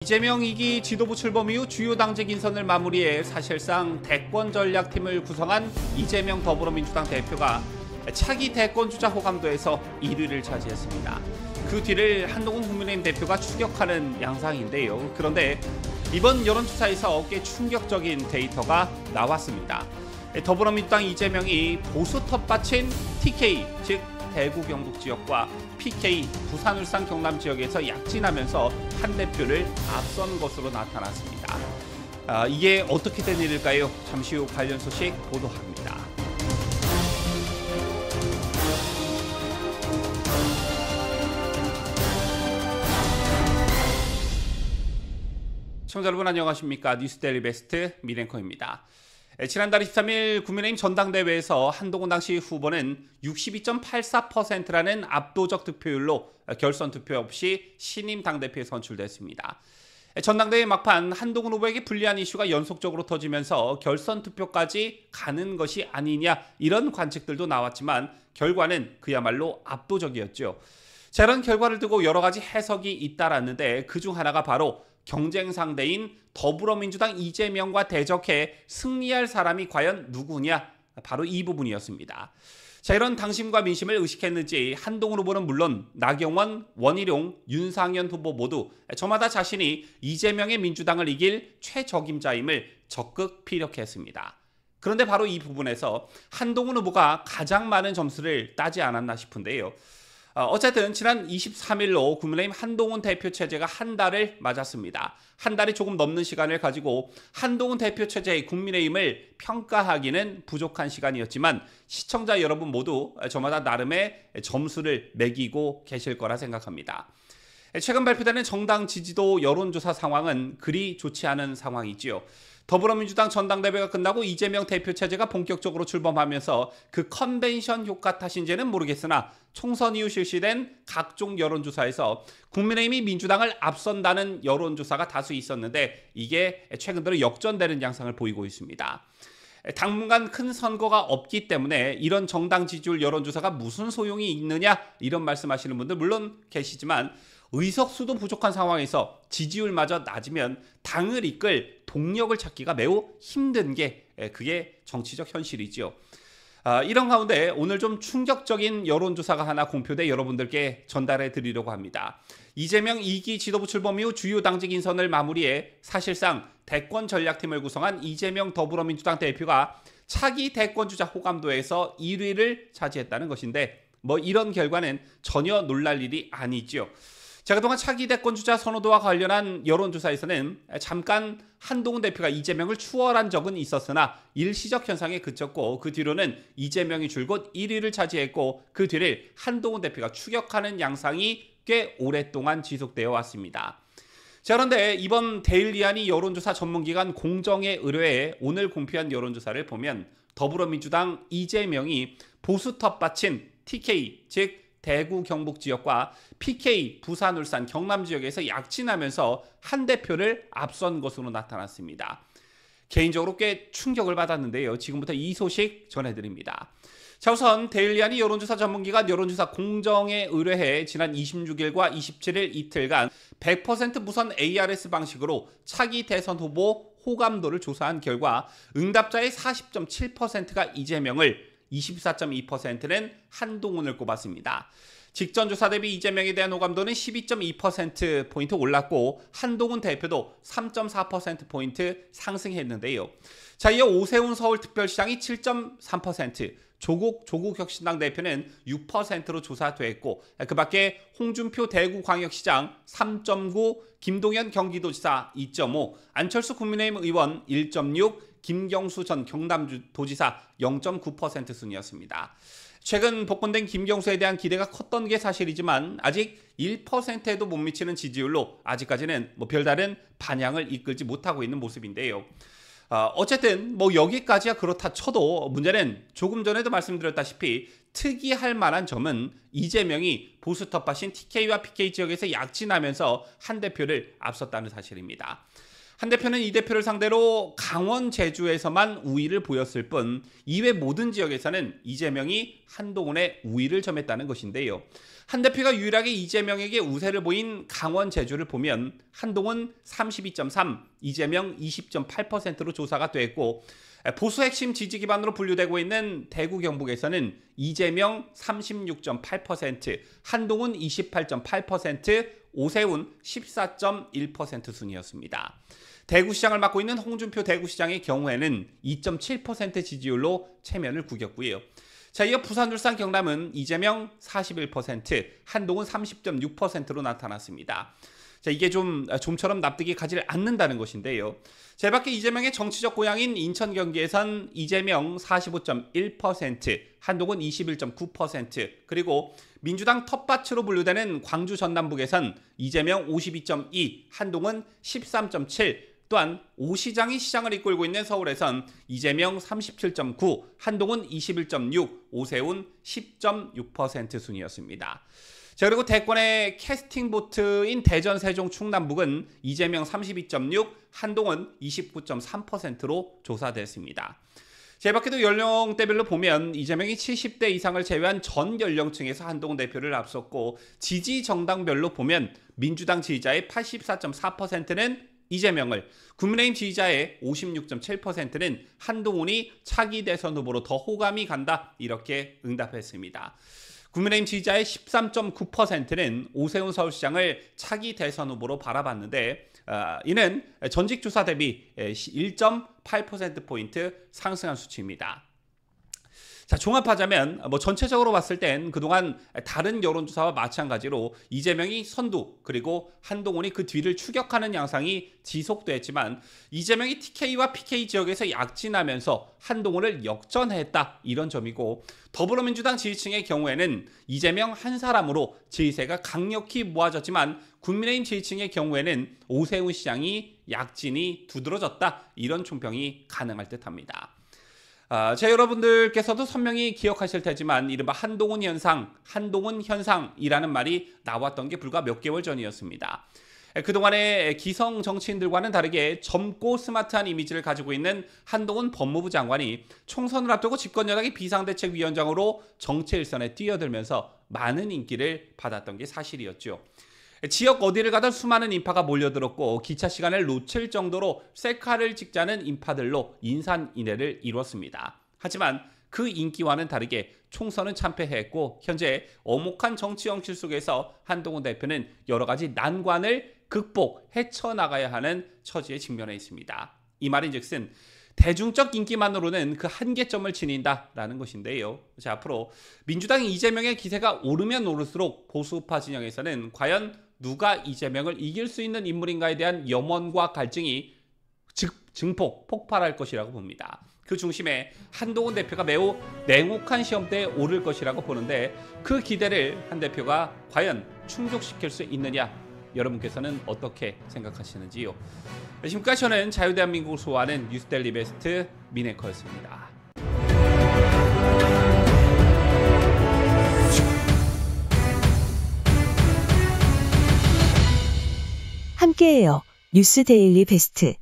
이재명 2기 지도부 출범 이후 주요 당직 인선을 마무리해 사실상 대권 전략팀을 구성한 이재명 더불어민주당 대표가 차기 대권주자 호감도에서 1위를 차지했습니다. 그 뒤를 한동훈 국민의힘 대표가 추격하는 양상인데요. 그런데 이번 여론조사에서 꽤 충격적인 데이터가 나왔습니다. 더불어민주당 이재명이 보수 텃밭인 TK, 즉 대구 경북 지역과 PK 부산 울산 경남 지역에서 약진하면서 한 대표를 앞선 것으로 나타났습니다. 이게 어떻게 된 일일까요? 잠시 후 관련 소식 보도합니다. 시청자 여러분 안녕하십니까? 뉴스데일리 베스트 미랭커입니다. 지난달 23일 국민의힘 전당대회에서 한동훈 당시 후보는 62.84%라는 압도적 득표율로 결선 투표 없이 신임 당대표에 선출됐습니다. 전당대회 막판 한동훈 후보에게 불리한 이슈가 연속적으로 터지면서 결선 투표까지 가는 것이 아니냐 이런 관측들도 나왔지만 결과는 그야말로 압도적이었죠. 자, 이런 결과를 두고 여러 가지 해석이 잇따랐는데 그중 하나가 바로 경쟁 상대인 더불어민주당 이재명과 대적해 승리할 사람이 과연 누구냐? 바로 이 부분이었습니다. 자, 이런 당심과 민심을 의식했는지 한동훈 후보는 물론 나경원, 원희룡, 윤상현 후보 모두 저마다 자신이 이재명의 민주당을 이길 최적임자임을 적극 피력했습니다. 그런데 바로 이 부분에서 한동훈 후보가 가장 많은 점수를 따지 않았나 싶은데요. 어쨌든 지난 23일로 국민의힘 한동훈 대표 체제가 한 달을 맞았습니다. 한 달이 조금 넘는 시간을 가지고 한동훈 대표 체제의 국민의힘을 평가하기는 부족한 시간이었지만 시청자 여러분 모두 저마다 나름의 점수를 매기고 계실 거라 생각합니다. 최근 발표되는 정당 지지도 여론조사 상황은 그리 좋지 않은 상황이지요. 더불어민주당 전당대회가 끝나고 이재명 대표 체제가 본격적으로 출범하면서 그 컨벤션 효과 탓인지는 모르겠으나 총선 이후 실시된 각종 여론조사에서 국민의힘이 민주당을 앞선다는 여론조사가 다수 있었는데 이게 최근 들어 역전되는 양상을 보이고 있습니다. 당분간 큰 선거가 없기 때문에 이런 정당 지지율 여론조사가 무슨 소용이 있느냐 이런 말씀하시는 분들 물론 계시지만 의석수도 부족한 상황에서 지지율마저 낮으면 당을 이끌 동력을 찾기가 매우 힘든 게 그게 정치적 현실이죠. 이런 가운데 오늘 좀 충격적인 여론조사가 하나 공표돼 여러분들께 전달해 드리려고 합니다. 이재명 2기 지도부 출범 이후 주요 당직 인선을 마무리해 사실상 대권 전략팀을 구성한 이재명 더불어민주당 대표가 차기 대권주자 호감도에서 1위를 차지했다는 것인데 이런 결과는 전혀 놀랄 일이 아니죠. 자, 그동안 차기 대권 주자 선호도와 관련한 여론조사에서는 잠깐 한동훈 대표가 이재명을 추월한 적은 있었으나 일시적 현상에 그쳤고 그 뒤로는 이재명이 줄곧 1위를 차지했고 그 뒤를 한동훈 대표가 추격하는 양상이 꽤 오랫동안 지속되어 왔습니다. 자, 그런데 이번 데일리안이 여론조사 전문기관 공정의 의뢰에 오늘 공표한 여론조사를 보면 더불어민주당 이재명이 보수 텃밭인 TK 즉 대구 경북 지역과 PK 부산 울산 경남 지역에서 약진하면서 한 대표를 앞선 것으로 나타났습니다. 개인적으로 꽤 충격을 받았는데요. 지금부터 이 소식 전해드립니다. 자, 우선 데일리안이 여론조사 전문기관 여론조사 공정에 의뢰해 지난 26일과 27일 이틀간 100% 무선 ARS 방식으로 차기 대선 후보 호감도를 조사한 결과 응답자의 40.7%가 이재명을 24.2%는 한동훈을 꼽았습니다. 직전 조사 대비 이재명에 대한 호감도는 12.2%포인트 올랐고 한동훈 대표도 3.4%포인트 상승했는데요. 자, 이어 오세훈 서울특별시장이 7.3%, 조국혁신당 대표는 6%로 조사됐고 그 밖에 홍준표 대구광역시장 3.9, 김동연 경기도지사 2.5, 안철수 국민의힘 의원 1.6, 김경수 전 경남도지사 0.9% 순이었습니다. 최근 복권된 김경수에 대한 기대가 컸던 게 사실이지만 아직 1%에도 못 미치는 지지율로 아직까지는 별다른 반향을 이끌지 못하고 있는 모습인데요. 어쨌든 여기까지야 그렇다 쳐도 문제는 조금 전에도 말씀드렸다시피 특이할 만한 점은 이재명이 보수 텃밭인 TK와 PK 지역에서 약진하면서 한 대표를 앞섰다는 사실입니다. 한 대표는 이 대표를 상대로 강원, 제주에서만 우위를 보였을 뿐 이외 모든 지역에서는 이재명이 한동훈의 우위를 점했다는 것인데요. 한 대표가 유일하게 이재명에게 우세를 보인 강원, 제주를 보면 한동훈 32.3, 이재명 20.8%로 조사가 됐고, 보수 핵심 지지 기반으로 분류되고 있는 대구, 경북에서는 이재명 36.8%, 한동훈 28.8%, 오세훈 14.1% 순이었습니다. 대구시장을 맡고 있는 홍준표 대구시장의 경우에는 2.7% 지지율로 체면을 구겼고요. 자, 이어 부산, 울산, 경남은 이재명 41%, 한동훈 30.6%로 나타났습니다. 자, 이게 좀처럼 납득이 가지 않는다는 것인데요. 제 밖에 이재명의 정치적 고향인 인천, 경기에선 이재명 45.1%, 한동훈 21.9%, 그리고 민주당 텃밭으로 분류되는 광주, 전남북에선 이재명 52.2, 한동훈 13.7, 또한 오 시장이 시장을 이끌고 있는 서울에선 이재명 37.9, 한동훈 21.6, 오세훈 10.6% 순이었습니다. 자, 그리고 대권의 캐스팅 보트인 대전, 세종, 충남북은 이재명 32.6, 한동훈 29.3%로 조사됐습니다. 제 밖에도 연령대별로 보면 이재명이 70대 이상을 제외한 전 연령층에서 한동훈 대표를 앞섰고, 지지 정당별로 보면 민주당 지지자의 84.4%는 이재명을, 국민의힘 지지자의 56.7%는 한동훈이 차기 대선 후보로 더 호감이 간다, 이렇게 응답했습니다. 국민의힘 지지자의 13.9%는 오세훈 서울시장을 차기 대선 후보로 바라봤는데, 이는 전직 조사 대비 1.8%포인트 상승한 수치입니다. 자, 종합하자면 전체적으로 봤을 땐 그동안 다른 여론조사와 마찬가지로 이재명이 선두, 그리고 한동훈이 그 뒤를 추격하는 양상이 지속됐지만, 이재명이 TK와 PK 지역에서 약진하면서 한동훈을 역전했다, 이런 점이고, 더불어민주당 지지층의 경우에는 이재명 한 사람으로 지지세가 강력히 모아졌지만, 국민의힘 지지층의 경우에는 오세훈 시장이 약진이 두드러졌다, 이런 총평이 가능할 듯합니다. 자, 여러분들께서도 선명히 기억하실 테지만 이른바 한동훈 현상이라는 말이 나왔던 게 불과 몇 개월 전이었습니다. 그동안의 기성 정치인들과는 다르게 젊고 스마트한 이미지를 가지고 있는 한동훈 법무부 장관이 총선을 앞두고 집권여당의 비상대책위원장으로 정치 일선에 뛰어들면서 많은 인기를 받았던 게 사실이었죠. 지역 어디를 가든 수많은 인파가 몰려들었고, 기차 시간을 놓칠 정도로 셀카를 찍자는 인파들로 인산인해를 이뤘습니다. 하지만 그 인기와는 다르게 총선은 참패했고, 현재 엄혹한 정치 현실 속에서 한동훈 대표는 여러 가지 난관을 헤쳐나가야 하는 처지에 직면해 있습니다. 이 말인즉슨 대중적 인기만으로는 그 한계점을 지닌다라는 것인데요. 자, 앞으로 민주당 이재명의 기세가 오르면 오를수록 보수파 진영에서는 과연 누가 이재명을 이길 수 있는 인물인가에 대한 염원과 갈증이 폭발할 것이라고 봅니다. 그 중심에 한동훈 대표가 매우 냉혹한 시험대에 오를 것이라고 보는데, 그 기대를 한 대표가 과연 충족시킬 수 있느냐, 여러분께서는 어떻게 생각하시는지요? 지금까지 저는 자유대한민국을 소화하는 뉴스데일리 베스트 민앵커였습니다. 함께해요. 뉴스데일리 베스트.